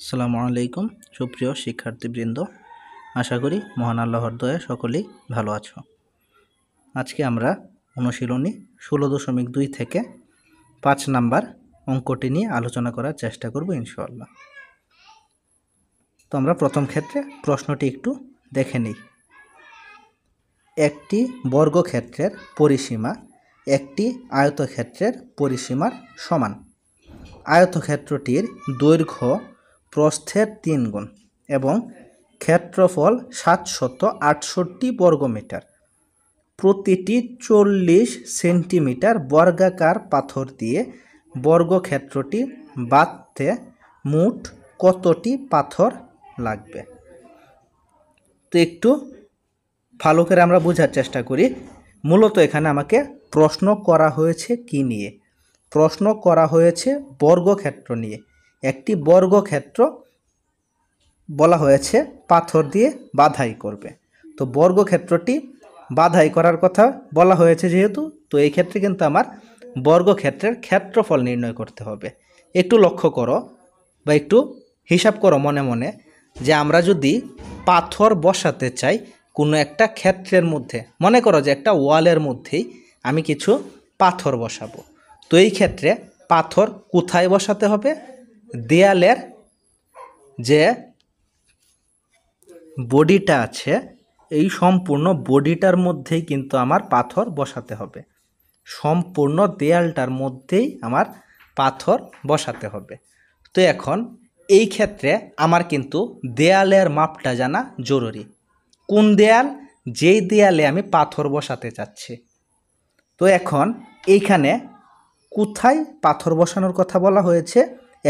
আসসালামু আলাইকুম সুপ্রিয় শিক্ষার্থীবৃন্দ, আশা করি মহান আল্লাহর দয়ায় সকলেই ভালো আছো। আজকে আমরা অনুশীলনী 16.2 থেকে 5 নাম্বার অঙ্কটি নিয়ে আলোচনা করার চেষ্টা করব ইনশাআল্লাহ। তো আমরা প্রথম ক্ষেত্রে প্রশ্নটি একটু দেখে নিই। একটি বর্গক্ষেত্রের পরিসীমা একটি আয়তক্ষেত্রের পরিসীমার সমান। আয়তক্ষেত্রটির দৈর্ঘ্য প্রস্থের 3 গুণ এবং ক্ষেত্রফল 768 বর্গমিটার। প্রতিটি 40 সেন্টিমিটার বর্গাকার পাথর দিয়ে বর্গক্ষেত্রটি বাঁধতে মোট কতটি পাথর লাগবে? তো একটু ভালো করে আমরা বোঝার চেষ্টা করি। মূলত এখানে আমাকে প্রশ্ন করা হয়েছে কি নিয়ে? প্রশ্ন করা হয়েছে বর্গক্ষেত্র নিয়ে। একটি বর্গক্ষেত্র বলা হয়েছে পাথর দিয়ে বাঁধাই করবে। তো বর্গক্ষেত্রটি বাঁধাই করার কথা বলা হয়েছে যেহেতু, তো এই ক্ষেত্রে কিন্তু আমার বর্গক্ষেত্রের ক্ষেত্রফল নির্ণয় করতে হবে। একটু লক্ষ্য করো বা একটু হিসাব করো মনে মনে, যে আমরা যদি পাথর বসাতে চাই কোনো একটা ক্ষেত্রের মধ্যে, মনে করো যে একটা ওয়ালের মধ্যেই আমি কিছু পাথর বসাবো। তো এই ক্ষেত্রে পাথর কোথায় বসাতে হবে? দেয়ালের যে বডিটা আছে এই সম্পূর্ণ বডিটার মধ্যেই কিন্তু আমার পাথর বসাতে হবে। সম্পূর্ণ দেয়ালটার মধ্যেই আমার পাথর বসাতে হবে। তো এখন এই ক্ষেত্রে আমার কিন্তু দেয়ালের মাপটা জানা জরুরি। কোন দেয়াল? যেই দেয়ালে আমি পাথর বসাতে চাচ্ছি। তো এখন এইখানে কোথায় পাথর বসানোর কথা বলা হয়েছে?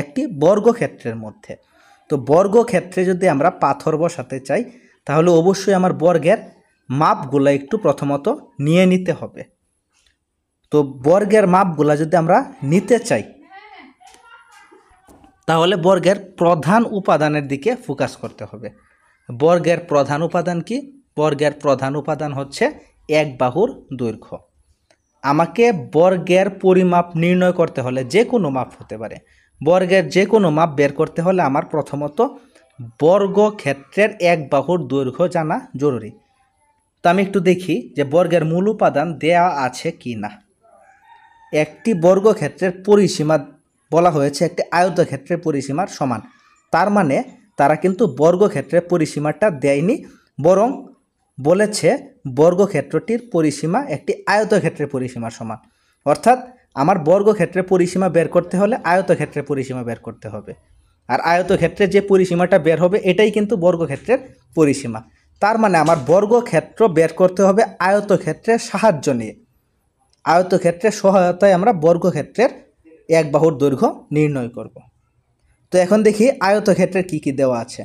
একটি বর্গক্ষেত্রের মধ্যে। তো বর্গক্ষেত্রে যদি আমরা পাথর বসাতে চাই তাহলে অবশ্যই আমার বর্গের মাপগুলো একটু প্রথমত নিয়ে নিতে হবে। তো বর্গের মাপগুলো যদি আমরা নিতে চাই তাহলে বর্গের প্রধান উপাদানের দিকে ফোকাস করতে হবে। বর্গের প্রধান উপাদান কি? বর্গের প্রধান উপাদান হচ্ছে এক বাহুর দৈর্ঘ্য। আমাকে বর্গের পরিমাপ নির্ণয় করতে হলে, যে কোনো মাপ হতে পারে, বর্গের যে কোনো মাপ বের করতে হলে আমার প্রথমত বর্গক্ষেত্রের এক বাহুর দৈর্ঘ্য জানা জরুরি। তো আমি একটু দেখি যে বর্গের মূল উপাদান দেয়া আছে কি না। একটি বর্গক্ষেত্রের পরিসীমা বলা হয়েছে একটি আয়তক্ষেত্রের পরিসীমার সমান। তার মানে তারা কিন্তু বর্গক্ষেত্রের পরিসীমাটা দেয়নি, বরং বলেছে বর্গক্ষেত্রটির পরিসীমা একটি আয়তক্ষেত্রের পরিসীমার সমান। অর্থাৎ আমার বর্গক্ষেত্রের পরিসীমা বের করতে হলে আয়তক্ষেত্রের পরিসীমা বের করতে হবে, আর আয়তক্ষেত্রে যে পরিসীমাটা বের হবে এটাই কিন্তু বর্গক্ষেত্রের পরিসীমা। তার মানে আমার বর্গক্ষেত্র বের করতে হবে আয়তক্ষেত্রের সাহায্য নিয়ে। আয়তক্ষেত্রের সহায়তায় আমরা বর্গক্ষেত্রের এক বাহুর দৈর্ঘ্য নির্ণয় করব। তো এখন দেখি আয়তক্ষেত্রের কি কি দেওয়া আছে।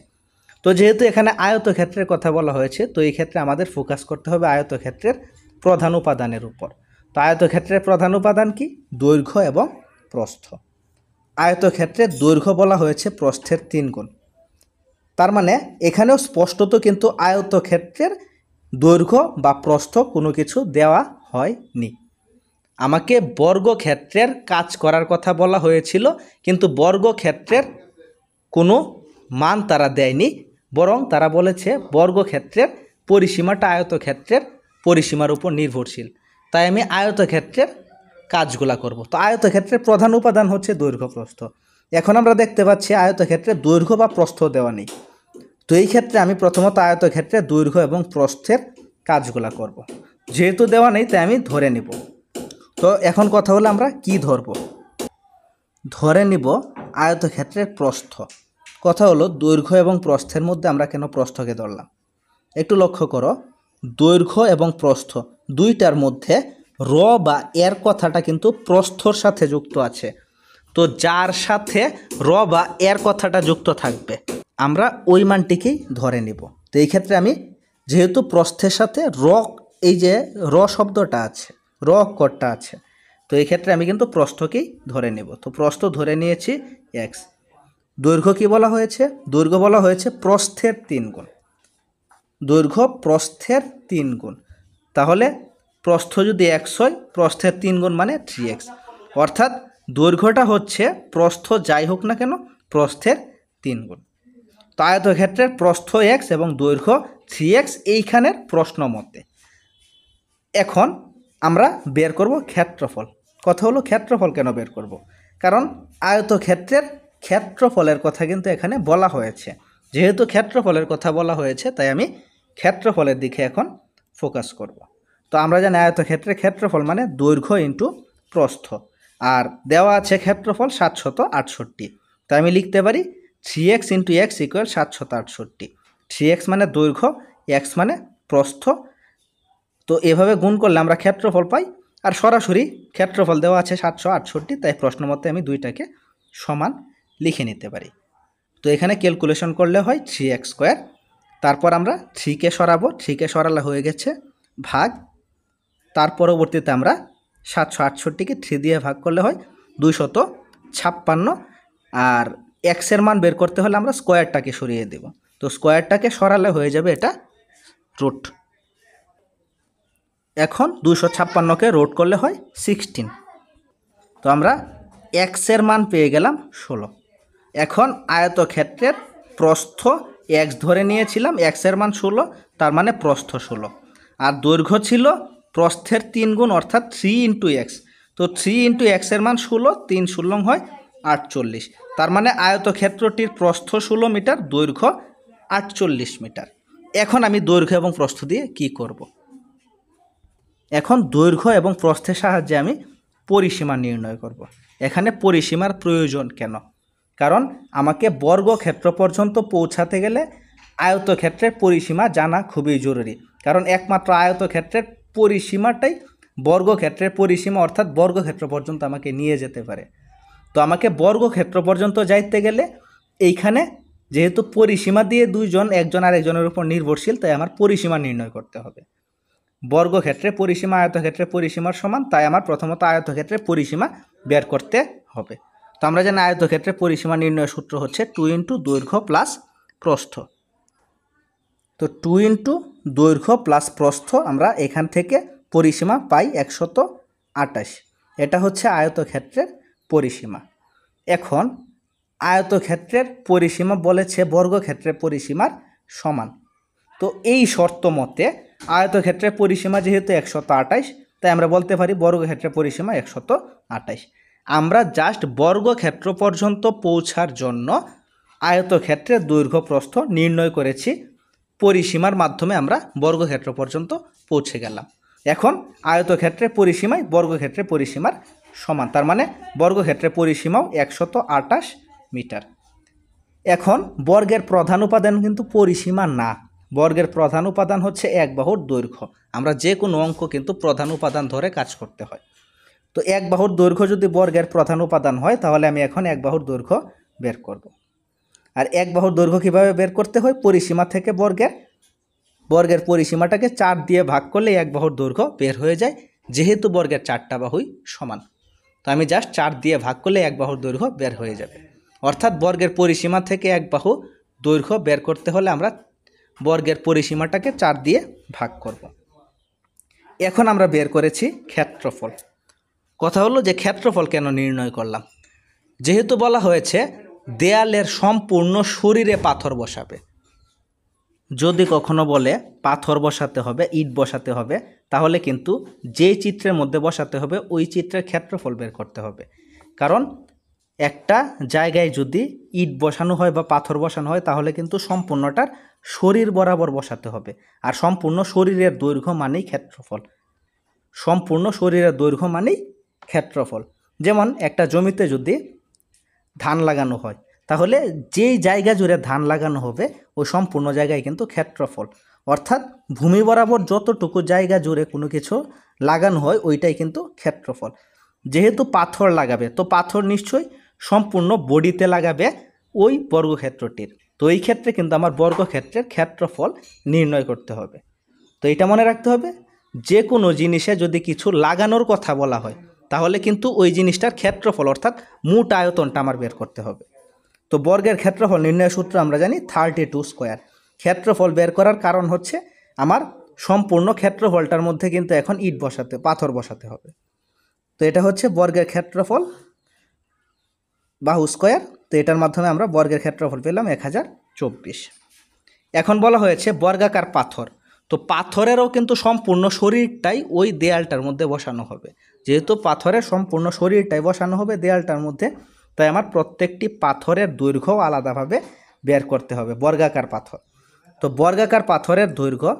তো যেহেতু এখানে আয়তক্ষেত্রের কথা বলা হয়েছে, তো এই ক্ষেত্রে আমাদের ফোকাস করতে হবে আয়তক্ষেত্রের প্রধান উপাদানের উপর। তো আয়তক্ষেত্রের প্রধান উপাদান কি? দৈর্ঘ্য এবং প্রস্থ। আয়তক্ষেত্রের দৈর্ঘ্য বলা হয়েছে প্রস্থের 3 গুণ। তার মানে এখানেও স্পষ্টত কিন্তু আয়তক্ষেত্রের দৈর্ঘ্য বা প্রস্থ কোনো কিছু দেওয়া হয়নি। আমাকে বর্গক্ষেত্রের কাজ করার কথা বলা হয়েছিল, কিন্তু বর্গক্ষেত্রের কোনো মান তারা দেয়নি, বরং তারা বলেছে বর্গক্ষেত্রের পরিসীমাটা আয়তক্ষেত্রের পরিসীমার উপর নির্ভরশীল। তাই আমি আয়তক্ষেত্রের কাজগুলা করব। তো আয়তক্ষেত্রের প্রধান উপাদান হচ্ছে দৈর্ঘ্য প্রস্থ। এখন আমরা দেখতে পাচ্ছি আয়তক্ষেত্রে দৈর্ঘ্য বা প্রস্থ দেওয়া নেই। তো এই ক্ষেত্রে আমি প্রথমত আয়তক্ষেত্রে দৈর্ঘ্য এবং প্রস্থের কাজগুলা করব। যেহেতু দেওয়া নেই তাই আমি ধরে নিব। তো এখন কথা হলো আমরা কি ধরব? ধরে নিব আয়তক্ষেত্রের প্রস্থ। কথা হলো দৈর্ঘ্য এবং প্রস্থের মধ্যে আমরা কেন প্রস্থকে ধরলাম? একটু লক্ষ্য করো, দৈর্ঘ্য এবং প্রস্থ দুইটার মধ্যে র বা এর কথাটা কিন্তু প্রস্থর সাথে যুক্ত আছে। তো যার সাথে র বা এর কথাটা যুক্ত থাকবে আমরা ওই মানটিকেই ধরে নিব। তো এই ক্ষেত্রে আমি যেহেতু প্রস্থের সাথে র, এই যে র শব্দটা আছে, র অক্ষরটা আছে, তো এই ক্ষেত্রে আমি কিন্তু প্রস্থকেই ধরে নেব। তো প্রস্থ ধরে নিয়েছি এক্স। দৈর্ঘ্য কি বলা হয়েছে? দৈর্ঘ্য বলা হয়েছে প্রস্থের 3 গুণ। দৈর্ঘ্য প্রস্থের 3 গুণ। তাহলে প্রস্থ যদি এক্স হয়, প্রস্থের 3 গুণ মানে 3x। অর্থাৎ দৈর্ঘ্যটা হচ্ছে প্রস্থ যাই হোক না কেন প্রস্থের 3 গুণ। তো আয়তক্ষেত্রের প্রস্থ x এবং দৈর্ঘ্য 3x এইখানের প্রশ্ন মতে। এখন আমরা বের করব ক্ষেত্রফল। কথা হলো ক্ষেত্রফল কেন বের করব? কারণ আয়তক্ষেত্রের ক্ষেত্রফলের কথা কিন্তু এখানে বলা হয়েছে। যেহেতু ক্ষেত্রফলের কথা বলা হয়েছে তাই আমি ক্ষেত্রফলের দিকে এখন ফোকাস করব। তো আমরা জানি আয়তক্ষেত্রের ক্ষেত্রফল মানে দৈর্ঘ্য ইন্টু প্রস্থ, আর দেওয়া আছে ক্ষেত্রফল 768। তাই আমি লিখতে পারি 3x into x equal 768। 3x মানে দৈর্ঘ্য, x মানে প্রস্থ। তো এভাবে গুণ করলে আমরা ক্ষেত্রফল পাই, আর সরাসরি ক্ষেত্রফল দেওয়া আছে 768, তাই প্রশ্ন মতে আমি দুইটাকে সমান লিখে নিতে পারি। তো এখানে ক্যালকুলেশন করলে হয় 3x²। তারপর আমরা 3কে সরাবো, 3কে সরালে হয়ে গেছে ভাগ। তার পরবর্তীতে আমরা 768কে 3 দিয়ে ভাগ করলে হয় 256। আর এক্সের মান বের করতে হলে আমরা স্কোয়ারটাকে সরিয়ে দেব। তো স্কোয়ারটাকে সরালে হয়ে যাবে এটা রুট। এখন 256কে রুট করলে হয় 16। তো আমরা এক্সের মান পেয়ে গেলাম 16। এখন আয়তক্ষেত্রের প্রস্থ এক্স ধরে নিয়েছিলাম, এক্সের মান 16, তার মানে প্রস্থ 16। আর দৈর্ঘ্য ছিল প্রস্থের 3 গুণ অর্থাৎ 3 ইন্টু এক্স। তো 3 ইন্টু এক্সের মান 16, 3 16 হয় 48। তার মানে আয়তক্ষেত্রটির প্রস্থ 16 মিটার, দৈর্ঘ্য 48 মিটার। এখন আমি দৈর্ঘ্য এবং প্রস্থ দিয়ে কি করব? এখন দৈর্ঘ্য এবং প্রস্থের সাহায্যে আমি পরিসীমা নির্ণয় করব। এখানে পরিসীমার প্রয়োজন কেন? কারণ আমাকে বর্গক্ষেত্র পর্যন্ত পৌঁছাতে গেলে আয়তক্ষেত্রের পরিসীমা জানা খুবই জরুরি। কারণ একমাত্র আয়তক্ষেত্রের পরিসীমাটাই বর্গক্ষেত্রের পরিসীমা, অর্থাৎ বর্গক্ষেত্র পর্যন্ত আমাকে নিয়ে যেতে পারে। তো আমাকে বর্গক্ষেত্র পর্যন্ত যাইতে গেলে এইখানে যেহেতু পরিসীমা দিয়ে দুইজন একজন আরেকজনের উপর নির্ভরশীল, তাই আমার পরিসীমা নির্ণয় করতে হবে। বর্গক্ষেত্রে পরিসীমা আয়তক্ষেত্রের পরিসীমার সমান, তাই আমার প্রথমত আয়তক্ষেত্রের পরিসীমা বের করতে হবে। তো আমরা জানি আয়তক্ষেত্রের পরিসীমা নির্ণয়ের সূত্র হচ্ছে 2 ইন্টু দৈর্ঘ্য প্লাস প্রস্থ। তো 2 ইন্টু দৈর্ঘ্য প্লাস প্রস্থ, আমরা এখান থেকে পরিসীমা পাই 128। এটা হচ্ছে আয়তক্ষেত্রের পরিসীমা। এখন আয়তক্ষেত্রের পরিসীমা বলেছে বর্গক্ষেত্রের পরিসীমার সমান। তো এই শর্ত মতে আয়তক্ষেত্রের পরিসীমা যেহেতু 128, তাই আমরা বলতে পারি বর্গক্ষেত্রের পরিসীমা 128। আমরা জাস্ট বর্গক্ষেত্র পর্যন্ত পৌঁছার জন্য আয়তক্ষেত্রের দৈর্ঘ্য প্রস্থ নির্ণয় করেছি, পরিসীমার মাধ্যমে আমরা বর্গক্ষেত্র পর্যন্ত পৌঁছে গেলাম। এখন আয়তক্ষেত্রের পরিসীমাই বর্গক্ষেত্রের পরিসীমার সমান, তার মানে বর্গক্ষেত্রের পরিসীমাও 128 মিটার। এখন বর্গের প্রধান উপাদান কিন্তু পরিসীমা না, বর্গের প্রধান উপাদান হচ্ছে এক বাহুর দৈর্ঘ্য। আমরা যে কোনো অঙ্ক কিন্তু প্রধান উপাদান ধরে কাজ করতে হয়। তো এক বাহুর দৈর্ঘ্য যদি বর্গের প্রধান উপাদান হয়, তাহলে আমি এখন এক বাহুর দৈর্ঘ্য বের করব। আর এক বাহুর দৈর্ঘ্য কীভাবে বের করতে হয়? পরিসীমা থেকে বর্গের পরিসীমাটাকে 4 দিয়ে ভাগ করলে এক বাহুর দৈর্ঘ্য বের হয়ে যায়, যেহেতু বর্গের 4টা বাহুই সমান। তো আমি জাস্ট 4 দিয়ে ভাগ করলে এক বাহুর দৈর্ঘ্য বের হয়ে যাবে। অর্থাৎ বর্গের পরিসীমা থেকে এক বাহু দৈর্ঘ্য বের করতে হলে আমরা বর্গের পরিসীমাটাকে 4 দিয়ে ভাগ করব। এখন আমরা বের করেছি ক্ষেত্রফল। কথা হলো যে ক্ষেত্রফল কেন নির্ণয় করলাম? যেহেতু বলা হয়েছে দেয়ালের সম্পূর্ণ শরীরে পাথর বসাবে। যদি কখনো বলে পাথর বসাতে হবে, ইট বসাতে হবে, তাহলে কিন্তু যেই চিত্রের মধ্যে বসাতে হবে ওই চিত্রের ক্ষেত্রফল বের করতে হবে। কারণ একটা জায়গায় যদি ইট বসানো হয় বা পাথর বসানো হয়, তাহলে কিন্তু সম্পূর্ণটার শরীর বরাবর বসাতে হবে। আর সম্পূর্ণ শরীরের দৈর্ঘ্য মানেই ক্ষেত্রফল। সম্পূর্ণ শরীরের দৈর্ঘ্য মানেই ক্ষেত্রফল। যেমন একটা জমিতে যদি ধান লাগানো হয়, তাহলে যেই জায়গা জুড়ে ধান লাগানো হবে ওই সম্পূর্ণ জায়গায় কিন্তু ক্ষেত্রফল, অর্থাৎ ভূমি বরাবর যতটুকু জায়গা জুড়ে কোনো কিছু লাগানো হয় ওইটাই কিন্তু ক্ষেত্রফল। যেহেতু পাথর লাগাবে, তো পাথর নিশ্চয়ই সম্পূর্ণ বডিতে লাগাবে ওই বর্গক্ষেত্রটির। তো এই ক্ষেত্রে কিন্তু আমার বর্গক্ষেত্রের ক্ষেত্রফল নির্ণয় করতে হবে। তো এটা মনে রাখতে হবে, যে কোনো জিনিসে যদি কিছু লাগানোর কথা বলা হয়, তাহলে কিন্তু ওই জিনিসটার ক্ষেত্রফল অর্থাৎ মোট আয়তনটা আমার বের করতে হবে। তো বর্গের ক্ষেত্রফল নির্ণয়ের সূত্র আমরা জানি 32²। ক্ষেত্রফল বের করার কারণ হচ্ছে আমার সম্পূর্ণ ক্ষেত্রফলটার মধ্যে কিন্তু এখন পাথর বসাতে হবে। তো এটা হচ্ছে বর্গের ক্ষেত্রফল বাহু স্কোয়ার তো এটার মাধ্যমে আমরা বর্গের ক্ষেত্রফল পেলাম 1024। এখন বলা হয়েছে বর্গাকার পাথর, তো পাথরেরও কিন্তু সম্পূর্ণ শরীরটাই ওই দেয়ালটার মধ্যে বসানো হবে। যেহেতু পাথরের সম্পূর্ণ শরীরটাই বসানো হবে দেয়ালটার মধ্যে, তাই আমার প্রত্যেকটি পাথরের দৈর্ঘ্য আলাদাভাবে বের করতে হবে। বর্গাকার পাথর, তো বর্গাকার পাথরের দৈর্ঘ্য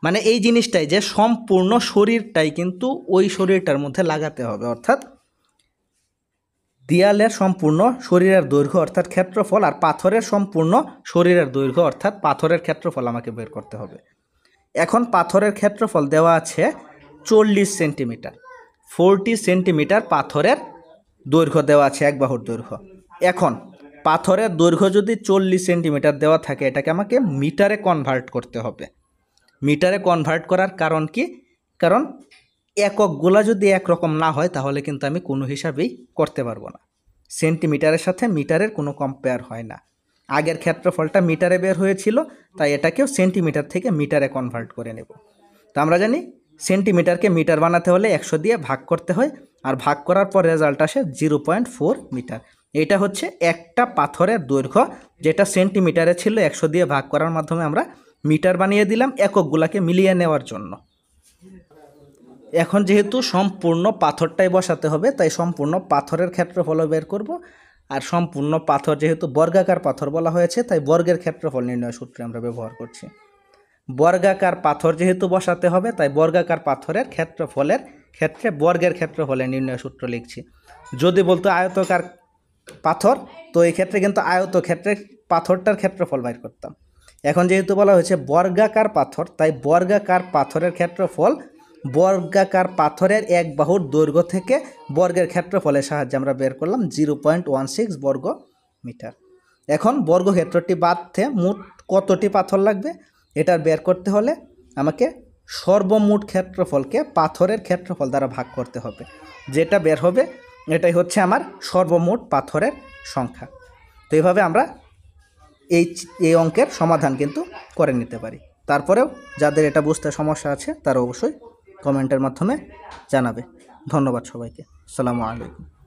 মানে এই জিনিসটাই যে সম্পূর্ণ শরীরটাই কিন্তু ওই শরীরটার মধ্যে লাগাতে হবে, অর্থাৎ দেয়ালের সম্পূর্ণ শরীরের দৈর্ঘ্য অর্থাৎ ক্ষেত্রফল আর পাথরের সম্পূর্ণ শরীরের দৈর্ঘ্য অর্থাৎ পাথরের ক্ষেত্রফল আমাকে বের করতে হবে। এখন পাথরের ক্ষেত্রফল দেওয়া আছে 40 সেন্টিমিটার, 40 সেন্টিমিটার পাথরের দৈর্ঘ্য দেওয়া আছে, এক বাহুর দৈর্ঘ্য। এখন পাথরের দৈর্ঘ্য যদি 40 সেন্টিমিটার দেওয়া থাকে, এটাকে আমাকে মিটারে কনভার্ট করতে হবে। মিটারে কনভার্ট করার কারণ কি? কারণ এককগুলা যদি একরকম না হয় তাহলে কিন্তু আমি কোনো হিসাবেই করতে পারবো না। সেন্টিমিটারের সাথে মিটারের কোনো কম্পেয়ার হয় না। আগের ক্ষেত্রফলটা মিটারে বের হয়েছিল, তাই এটাকেও সেন্টিমিটার থেকে মিটারে কনভার্ট করে নেব। তো আমরা জানি সেন্টিমিটারকে মিটার বানাতে হলে 100 দিয়ে ভাগ করতে হয়, আর ভাগ করার পর রেজাল্ট আসে 0.4 মিটার। এটা হচ্ছে একটা পাথরের দৈর্ঘ্য, যেটা সেন্টিমিটারে ছিল, 100 দিয়ে ভাগ করার মাধ্যমে আমরা মিটার বানিয়ে দিলাম এককগুলাকে মিলিয়ে নেওয়ার জন্য। এখন যেহেতু সম্পূর্ণ পাথরটাই বসাতে হবে, তাই সম্পূর্ণ পাথরের ক্ষেত্রফলও বের করব। আর সম্পূর্ণ পাথর যেহেতু বর্গাকার পাথর বলা হয়েছে, তাই বর্গের ক্ষেত্রফল নির্ণয় সূত্রে আমরা ব্যবহার করছি। বর্গাকার পাথর যেহেতু বসাতে হবে, তাই বর্গাকার পাথরের ক্ষেত্রফলের ক্ষেত্রে বর্গের ক্ষেত্রফলের নির্ণয় সূত্র লিখছি। যদি বলতো আয়তকার পাথর, তো এই ক্ষেত্রে কিন্তু আয়তক্ষেত্রের পাথরটার ক্ষেত্রফল বাইর করতাম। এখন যেহেতু বলা হয়েছে বর্গাকার পাথর, তাই বর্গাকার পাথরের ক্ষেত্রফল বর্গাকার পাথরের এক বাহুর দৈর্ঘ্য থেকে বর্গের ক্ষেত্রফলের সাহায্যে আমরা বের করলাম 0.16 বর্গ মিটার। এখন বর্গক্ষেত্রটি বাদতে মোট কতটি পাথর লাগবে এটার বের করতে হলে আমাকে সর্বমোট ক্ষেত্রফলকে পাথরের ক্ষেত্রফল দ্বারা ভাগ করতে হবে। যেটা বের হবে এটাই হচ্ছে আমার সর্বমোট পাথরের সংখ্যা। তো এইভাবে আমরা এই অঙ্কের সমাধান কিন্তু করে নিতে পারি। তারপরেও যাদের এটা বুঝতে সমস্যা আছে তারা অবশ্যই কমেন্টের মাধ্যমে জানাবে। ধন্যবাদ সবাইকে। আসসালামু আলাইকুম।